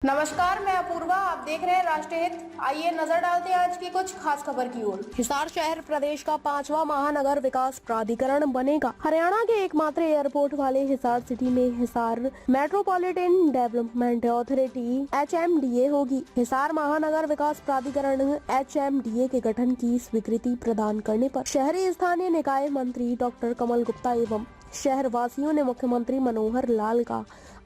नमस्कार, मैं अपूर्वा। आप देख रहे हैं राष्ट्रीय हित। आइए नजर डालते हैं आज की कुछ खास खबर की ओर। हिसार शहर प्रदेश का 5वां महानगर विकास प्राधिकरण बनेगा। हरियाणा के एकमात्र एयरपोर्ट वाले हिसार सिटी में Hisar metropolitan development authority HMDA होगी। हिसार महानगर विकास प्राधिकरण HMDA के गठन की स्वीकृति प्रदान करने पर शहरी स्थानीय निकाय मंत्री डॉक्टर कमल गुप्ता एवं शहर वासियों ने मुख्यमंत्री मनोहर लाल का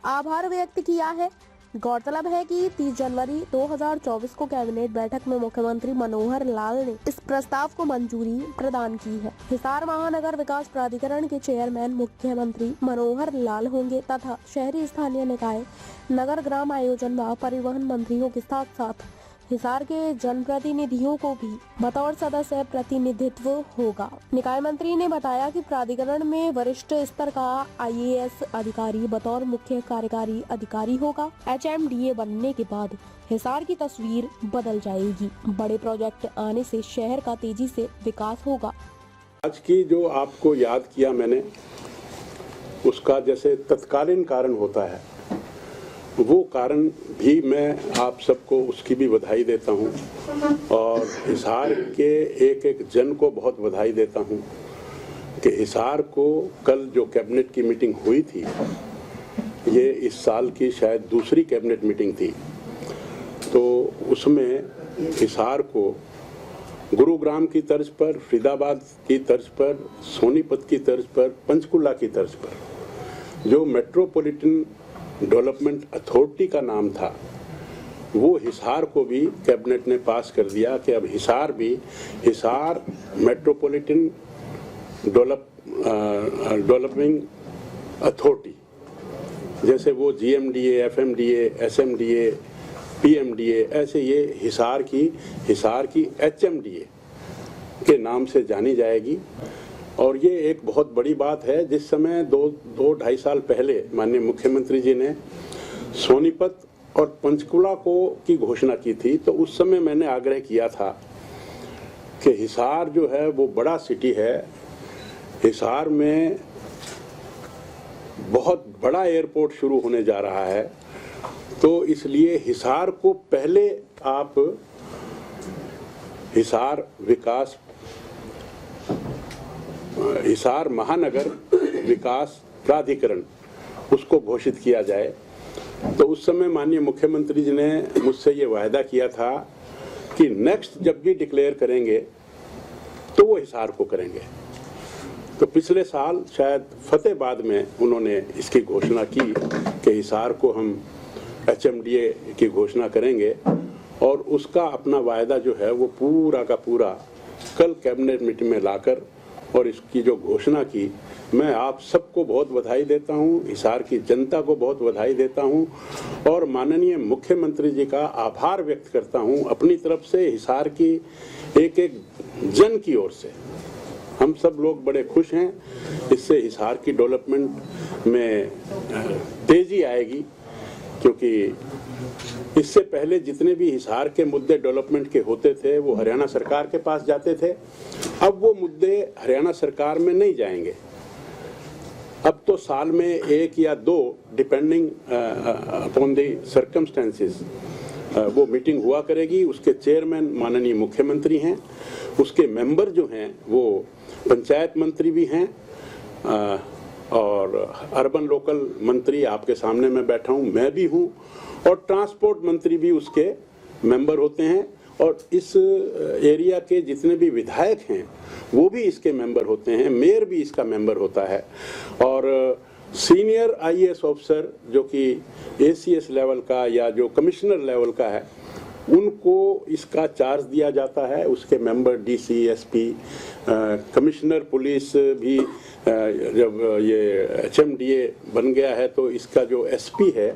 आभार व्यक्त किया है। गौरतलब है कि 30 जनवरी 2024 को कैबिनेट बैठक में मुख्यमंत्री मनोहर लाल ने इस प्रस्ताव को मंजूरी प्रदान की है। हिसार महानगर विकास प्राधिकरण के चेयरमैन मुख्यमंत्री मनोहर लाल होंगे तथा शहरी स्थानीय निकाय, नगर ग्राम आयोजन व परिवहन मंत्रियों के साथ साथ हिसार के जनप्रतिनिधियों को भी बतौर सदस्य प्रतिनिधित्व होगा। निकाय मंत्री ने बताया कि प्राधिकरण में वरिष्ठ स्तर का IAS अधिकारी बतौर मुख्य कार्यकारी अधिकारी होगा। HMDA बनने के बाद हिसार की तस्वीर बदल जाएगी। बड़े प्रोजेक्ट आने से शहर का तेजी से विकास होगा। आज की जो आपको याद किया मैंने, उसका जैसे तत्कालीन कारण होता है, वो कारण भी मैं आप सबको उसकी भी बधाई देता हूँ और हिसार के एक एक जन को बहुत बधाई देता हूँ कि हिसार को कल जो कैबिनेट की मीटिंग हुई थी, ये इस साल की शायद दूसरी कैबिनेट मीटिंग थी, तो उसमें हिसार को गुरुग्राम की तर्ज पर, फरीदाबाद की तर्ज पर, सोनीपत की तर्ज पर, पंचकुला की तर्ज पर जो मेट्रोपॉलिटन डेवलपमेंट अथॉरिटी का नाम था, वो हिसार को भी कैबिनेट ने पास कर दिया कि अब हिसार भी हिसार मेट्रोपॉलिटन डेवलपिंग अथॉरिटी, जैसे वो GMDA, FMDA, SMDA, PMDA, ऐसे ये हिसार की HMDA के नाम से जानी जाएगी। और ये एक बहुत बड़ी बात है। जिस समय दो ढाई साल पहले माननीय मुख्यमंत्री जी ने सोनीपत और पंचकुला की घोषणा की थी, तो उस समय मैंने आग्रह किया था कि हिसार जो है वो बड़ा सिटी है, हिसार में बहुत बड़ा एयरपोर्ट शुरू होने जा रहा है, तो इसलिए हिसार को पहले आप हिसार महानगर विकास प्राधिकरण उसको घोषित किया जाए। तो उस समय माननीय मुख्यमंत्री जी ने मुझसे ये वायदा किया था कि नेक्स्ट जब भी डिक्लेयर करेंगे तो वो हिसार को करेंगे। तो पिछले साल शायद फतेहाबाद में उन्होंने इसकी घोषणा की कि हिसार को हम HMDA की घोषणा करेंगे, और उसका अपना वायदा जो है वो पूरा का पूरा कल कैबिनेट मीटिंग में लाकर और इसकी जो घोषणा की, मैं आप सबको बहुत बधाई देता हूं, हिसार की जनता को बहुत बधाई देता हूं और माननीय मुख्यमंत्री जी का आभार व्यक्त करता हूं अपनी तरफ से। हिसार की एक एक जन की ओर से हम सब लोग बड़े खुश हैं। इससे हिसार की डेवलपमेंट में तेजी आएगी, क्योंकि इससे पहले जितने भी हिसार के मुद्दे डेवलपमेंट के होते थे वो हरियाणा सरकार के पास जाते थे। अब वो मुद्दे हरियाणा सरकार में नहीं जाएंगे। अब तो साल में 1 या 2 डिपेंडिंग अपॉन द सर्कमस्टेंसेस वो मीटिंग हुआ करेगी। उसके चेयरमैन माननीय मुख्यमंत्री हैं, उसके मेंबर जो हैं वो पंचायत मंत्री भी हैं और अर्बन लोकल मंत्री आपके सामने मैं बैठा हूँ, मैं भी हूँ, और ट्रांसपोर्ट मंत्री भी उसके मेंबर होते हैं, और इस एरिया के जितने भी विधायक हैं वो भी इसके मेंबर होते हैं, मेयर भी इसका मेंबर होता है, और सीनियर IAS ऑफिसर जो कि ACS लेवल का या जो कमिश्नर लेवल का है, उनको इसका चार्ज दिया जाता है। उसके member DC, SP, commissioner police भी जब ये HMDA बन गया है तो इसका जो SP है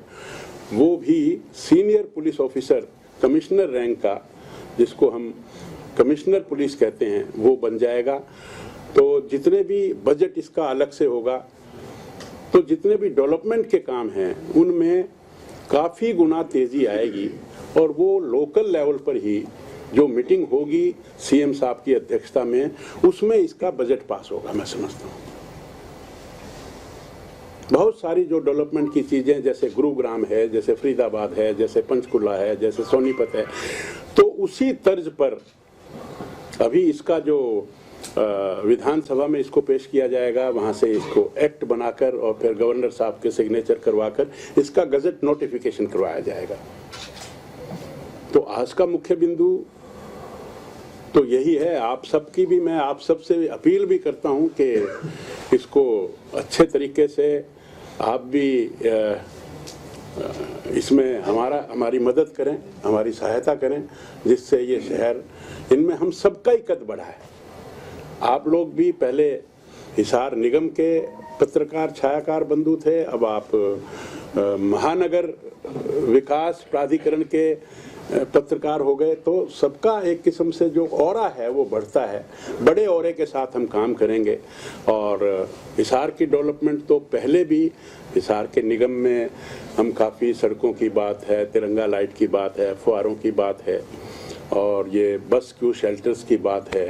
वो भी senior police officer commissioner rank का, जिसको हम कमिश्नर पुलिस कहते हैं, वो बन जाएगा। तो जितने भी बजट इसका अलग से होगा, तो जितने भी डेवलपमेंट के काम हैं उनमें काफ़ी गुना तेज़ी आएगी, और वो लोकल लेवल पर ही जो मीटिंग होगी CM साहब की अध्यक्षता में, उसमें इसका बजट पास होगा, मैं समझता हूँ। बहुत सारी जो डेवलपमेंट की चीज़ें, जैसे गुरुग्राम है, जैसे फरीदाबाद है, जैसे पंचकुला है, जैसे सोनीपत है, तो उसी तर्ज पर अभी इसका जो विधानसभा में इसको पेश किया जाएगा, वहाँ से इसको एक्ट बनाकर और फिर गवर्नर साहब के सिग्नेचर करवाकर इसका गजट नोटिफिकेशन करवाया जाएगा। तो आज का मुख्य बिंदु तो यही है। आप सबकी भी, मैं आप सबसे अपील भी करता हूं कि इसको अच्छे तरीके से आप भी इसमें हमारी मदद करें, हमारी सहायता करें, जिससे ये शहर, इनमें हम सबका ही कद बढ़ा है। आप लोग भी पहले हिसार निगम के पत्रकार छायाकार बंधु थे, अब आप महानगर विकास प्राधिकरण के पत्रकार हो गए, तो सबका एक किस्म से जो ऑरा है वो बढ़ता है। बड़े ऑरे के साथ हम काम करेंगे और हिसार की डेवलपमेंट तो पहले भी हिसार के निगम में हम काफ़ी सड़कों की बात है, तिरंगा लाइट की बात है, फुहारों की बात है और ये बस क्यू शेल्टर्स की बात है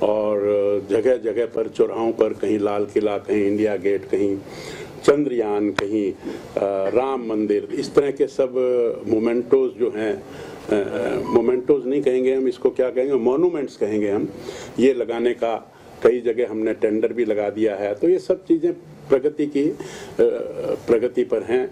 और जगह जगह पर चौराहों पर कहीं लाल किला, कहीं इंडिया गेट, कहीं चंद्रयान, कहीं राम मंदिर, इस तरह के सब मोमेंटोज जो हैं, मोमेंटोज नहीं कहेंगे हम इसको, क्या कहेंगे, मोनूमेंट्स कहेंगे हम, ये लगाने का कई जगह हमने टेंडर भी लगा दिया है। तो ये सब चीज़ें प्रगति पर हैं।